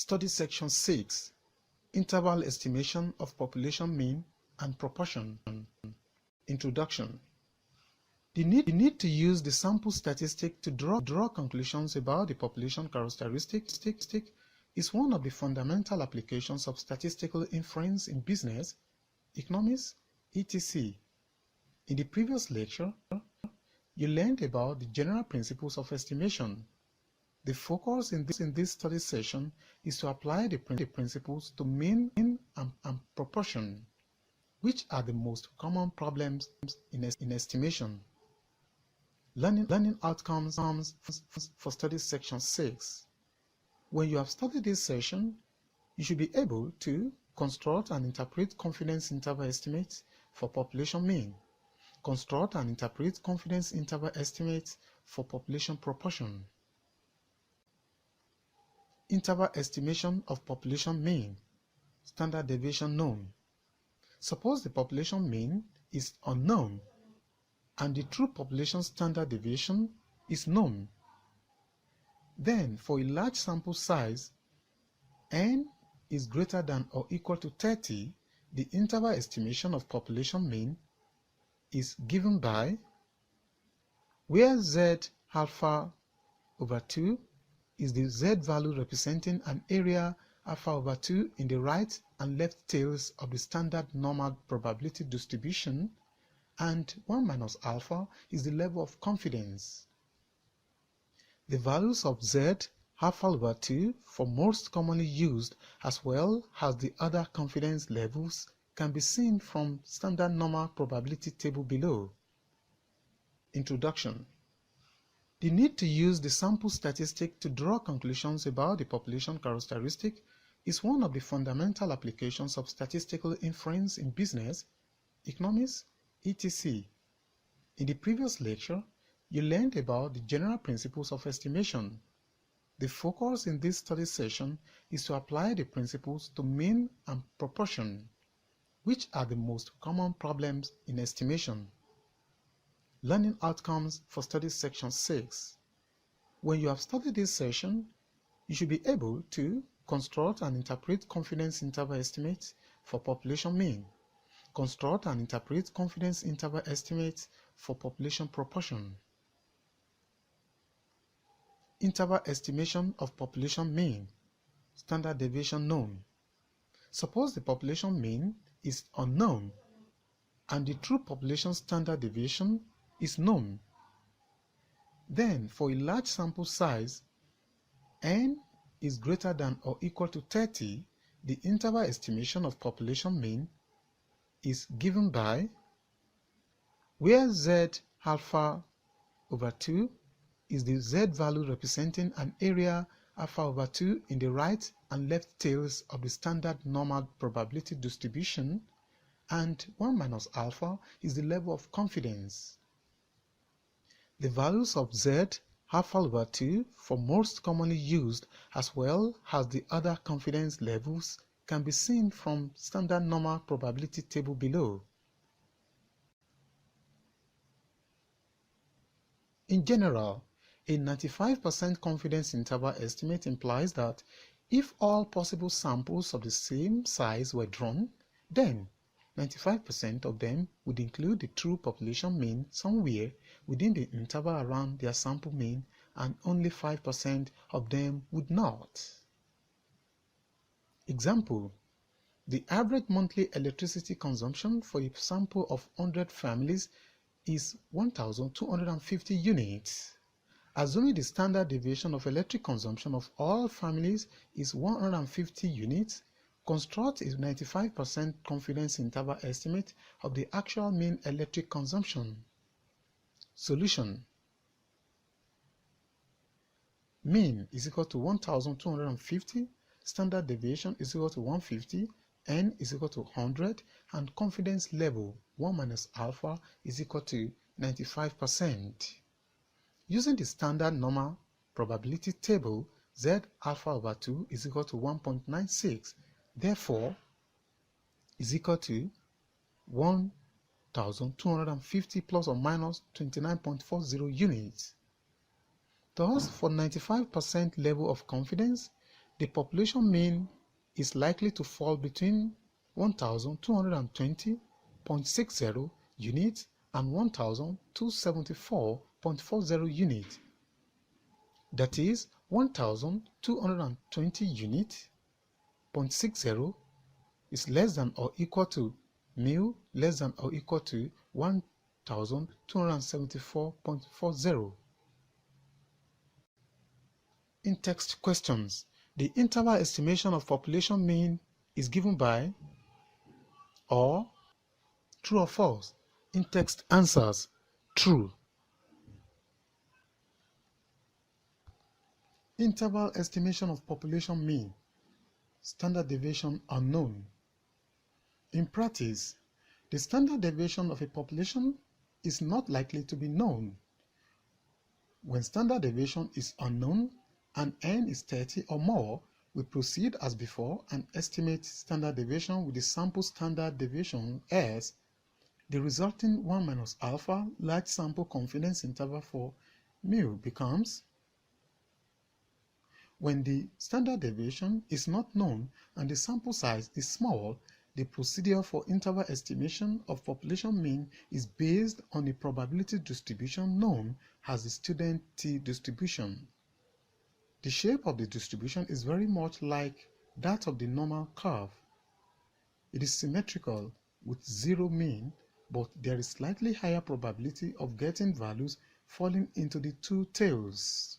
Study Section 6, Interval Estimation of Population Mean and Proportion. Introduction. The need to use the sample statistic to draw conclusions about the population characteristic is one of the fundamental applications of statistical inference in business, economics, etc. In the previous lecture, you learned about the general principles of estimation. The focus in this study session is to apply the principles to mean and proportion, which are the most common problems in estimation. Learning outcomes for study section 6. When you have studied this session, you should be able to construct and interpret confidence interval estimates for population mean, construct and interpret confidence interval estimates for population proportion. Interval estimation of population mean, standard deviation known. Suppose the population mean is unknown and the true population standard deviation is known. Then, for a large sample size, n is greater than or equal to 30, the interval estimation of population mean is given by where z alpha over 2 is the z value representing an area alpha over 2 in the right and left tails of the standard normal probability distribution, and 1 minus alpha is the level of confidence. The values of z alpha over 2 for most commonly used as well as the other confidence levels can be seen from standard normal probability table below. Introduction. The need to use the sample statistic to draw conclusions about the population characteristic is one of the fundamental applications of statistical inference in business, economics, etc. In the previous lecture, you learned about the general principles of estimation. The focus in this study session is to apply the principles to mean and proportion, which are the most common problems in estimation. Learning outcomes for study section 6. When you have studied this session, you should be able to construct and interpret confidence interval estimates for population mean, construct and interpret confidence interval estimates for population proportion. Interval estimation of population mean, standard deviation known. Suppose the population mean is unknown and the true population standard deviation is known. Then, for a large sample size, n is greater than or equal to 30, the interval estimation of population mean is given by where z alpha over 2 is the z value representing an area alpha over 2 in the right and left tails of the standard normal probability distribution, and 1 minus alpha is the level of confidence. The values of z alpha over 2 for most commonly used as well as the other confidence levels can be seen from standard normal probability table below. In general, a 95% confidence interval estimate implies that if all possible samples of the same size were drawn, then 95% of them would include the true population mean somewhere within the interval around their sample mean, and only 5% of them would not. Example: the average monthly electricity consumption for a sample of 100 families is 1,250 units. Assuming the standard deviation of electric consumption of all families is 150 units, construct a 95% confidence interval estimate of the actual mean electric consumption. Solution. Mean is equal to 1,250, standard deviation is equal to 150, n is equal to 100, and confidence level 1 minus alpha is equal to 95%. Using the standard normal probability table, z alpha over 2 is equal to 1.96, therefore is equal to 1,250 plus or minus 29.40 units. Thus, for 95% level of confidence, the population mean is likely to fall between 1,220.60 units and 1,274.40 units. That is 1,220 units 0.60 is less than or equal to mu less than or equal to 1,274.40. In-text questions. The interval estimation of population mean is given by or true or false. In-text answers true. Interval estimation of population mean. Standard deviation unknown. In practice, the standard deviation of a population is not likely to be known. When standard deviation is unknown and n is 30 or more, we proceed as before and estimate standard deviation with the sample standard deviation as the resulting 1 minus alpha large sample confidence interval for mu becomes. When the standard deviation is not known and the sample size is small, the procedure for interval estimation of population mean is based on a probability distribution known as the student t distribution. The shape of the distribution is very much like that of the normal curve. It is symmetrical with zero mean, but there is slightly higher probability of getting values falling into the two tails.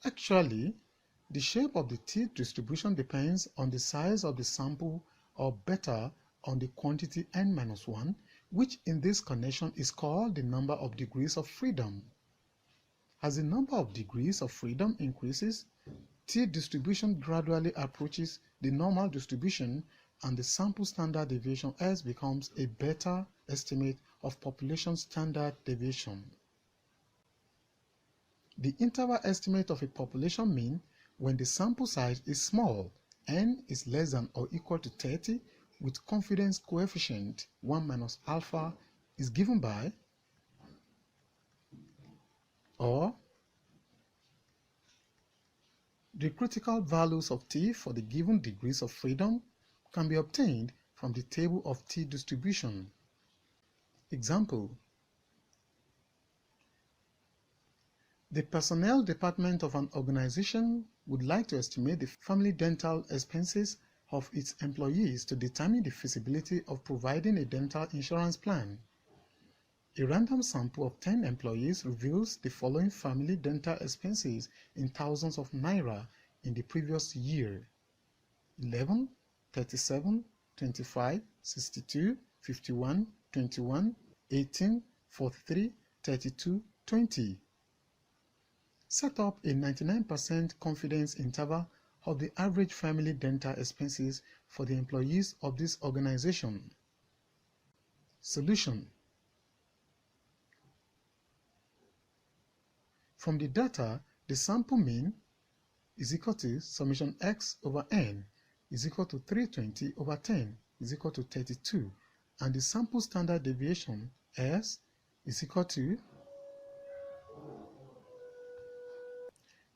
Actually, the shape of the t-distribution depends on the size of the sample, or better, on the quantity n-1, which in this connection is called the number of degrees of freedom. As the number of degrees of freedom increases, t-distribution gradually approaches the normal distribution and the sample standard deviation S becomes a better estimate of population standard deviation. The interval estimate of a population mean when the sample size is small, n is less than or equal to 30, with confidence coefficient 1 minus alpha is given by or the critical values of t for the given degrees of freedom can be obtained from the table of t distribution. Example: the personnel department of an organization would like to estimate the family dental expenses of its employees to determine the feasibility of providing a dental insurance plan. A random sample of 10 employees reveals the following family dental expenses in thousands of naira in the previous year: 11, 37, 25, 62, 51, 21, 18, 43, 32, 20. Set up a 99% confidence interval of the average family dental expenses for the employees of this organization. Solution. From the data, the sample mean is equal to summation x over n is equal to 320 over 10 is equal to 32, and the sample standard deviation S is equal to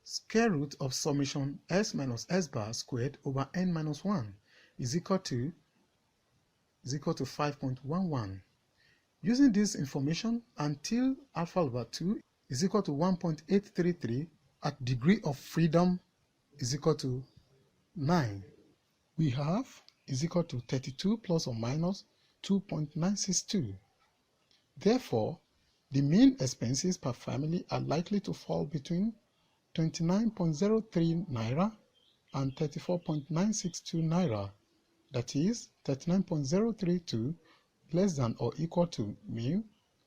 square root of summation s minus s bar squared over n minus 1 is equal to 5.11. Using this information until alpha over 2 is equal to 1.833 at degree of freedom is equal to 9, we have is equal to 32 plus or minus 2.962. Therefore, the mean expenses per family are likely to fall between 29.03 naira and 34.962 naira, that is 39.032 less than or equal to mu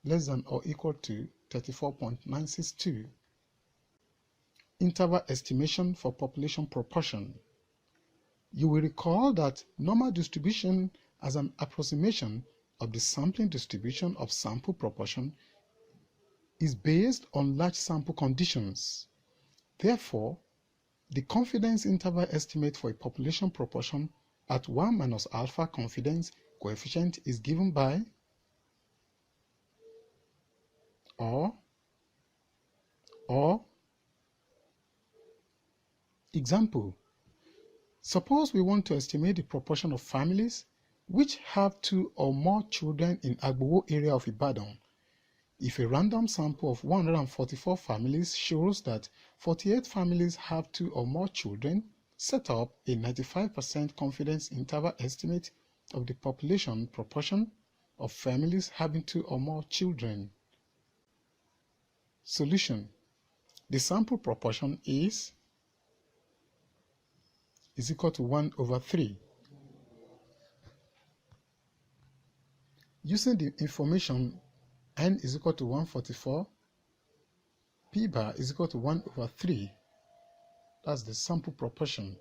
less than or equal to 34.962. Interval estimation for population proportion. You will recall that normal distribution as an approximation of the sampling distribution of sample proportion is based on large sample conditions. Therefore, the confidence interval estimate for a population proportion at 1 minus alpha confidence coefficient is given by or Example: suppose we want to estimate the proportion of families which have 2 or more children in Agbowo area of Ibadan. If a random sample of 144 families shows that 48 families have 2 or more children, set up a 95% confidence interval estimate of the population proportion of families having 2 or more children. Solution: the sample proportion is equal to 1/3. Using the information n is equal to 144, p bar is equal to 1/3, that's the sample proportion,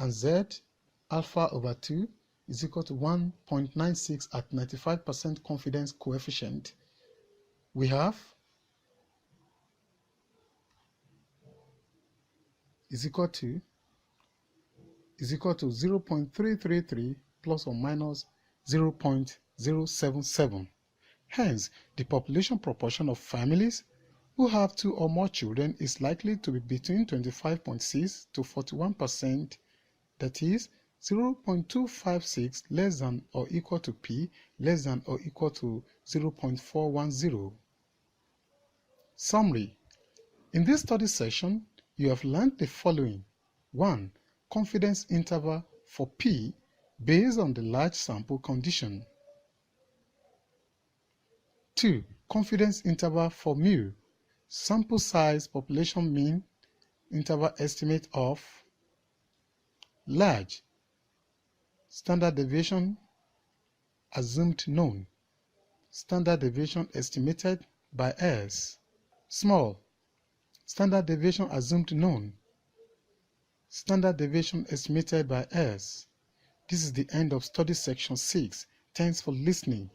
and z alpha over 2 is equal to 1.96 at 95% confidence coefficient, we have is equal to 0.333 plus or minus 0.077. Hence, the population proportion of families who have 2 or more children is likely to be between 25.6 to 41%, that is 0.256 less than or equal to p less than or equal to 0.410. Summary: in this study session, you have learned the following. 1. Confidence interval for p based on the large sample condition. 2. Confidence interval for mu, sample size population mean interval estimate of large, standard deviation assumed known, standard deviation estimated by S, small, standard deviation assumed known, standard deviation estimated by S. This is the end of study section 6. Thanks for listening.